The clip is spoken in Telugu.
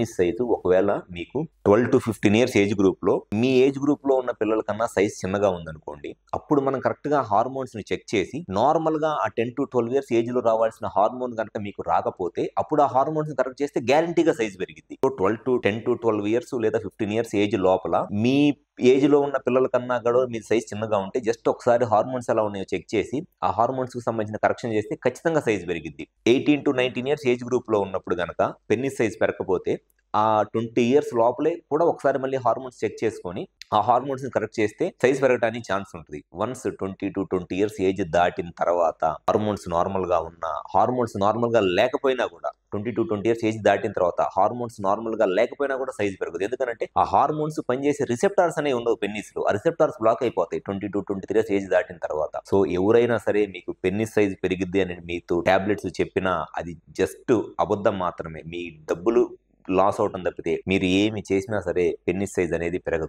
పెన్నిస్ సైజు ఒకవేళ మీకు 12 to 15 ఇయర్స్ ఏజ్ గ్రూప్ లో మీ ఏజ్ గ్రూప్ లో ఉన్న పిల్లల కన్నా సైజ్ చిన్నగా ఉందనుకోండి, అప్పుడు మనం కరెక్ట్ గా హార్మోన్స్ ని చెక్ చేసి నార్మల్ గా ఆ 10 to 12 ఇయర్స్ ఏజ్ లో రావాల్సిన హార్మోన్ కనుక మీకు రాకపోతే అప్పుడు ఆ హార్మోన్స్ కరెక్ట్ చేస్తే గ్యారంటీగా సైజ్ పెరిగింది. 10 to 12 ఇయర్స్ లేదా 15 ఇయర్స్ ఏజ్ లోపల మీ ఏజ్ లో ఉన్న పిల్లల కన్నా కూడా మీ సైజ్ చిన్నగా ఉంటే జస్ట్ ఒకసారి హార్మోన్స్ ఎలా ఉన్నాయో చెక్ చేసి ఆ హార్మోన్స్ కు సంబంధించిన కరెక్షన్ చేస్తే ఖచ్చితంగా సైజ్ పెరిగింది. 18 to 19 ఇయర్స్ ఏజ్ గ్రూప్ లో ఉన్నప్పుడు గనక పెన్నిస్ సైజ్ పెరగకపోతే ఆ 20 ఇయర్స్ లోపలే కూడా ఒకసారి మళ్ళీ హార్మోన్స్ చెక్ చేసుకొని ఆ హార్మోన్స్ ని కరెక్ట్ చేస్తే సైజ్ పెరగడానికి ఛాన్స్ ఉంటుంది. వన్స్ 20 to 20 ఇయర్స్ ఏజ్ దాటిన తర్వాత హార్మోన్స్ నార్మల్ గా ఉన్నా, హార్మోన్స్ నార్మల్ గా లేకపోయినా కూడా 20 to 20 ఇయర్స్ ఏజ్ దాటిన తర్వాత హార్మోన్స్ నార్మల్ గా లేకపోయినా కూడా సైజ్ పెరగదు. ఎందుకంటే ఆ హార్మోన్స్ పనిచేసే రిసెప్టార్స్ అనేవి ఉండవు పెన్నిస్ లో. ఆ రిసెప్టార్స్ బ్లాక్ అయిపోతాయి 20 to 23 ఇయర్స్ ఏజ్ దాటిన తర్వాత. సో ఎవరైనా సరే మీకు పెన్నిస్ సైజ్ పెరిగిద్ది అని మీతో టాబ్లెట్స్ చెప్పినా అది జస్ట్ అబద్ధం మాత్రమే. మీ డబ్బులు లాస్ అవటం తప్పితే మీరు ఏమి చేసినా సరే పెన్నిస్ సైజ్ అనేది పెరగదు.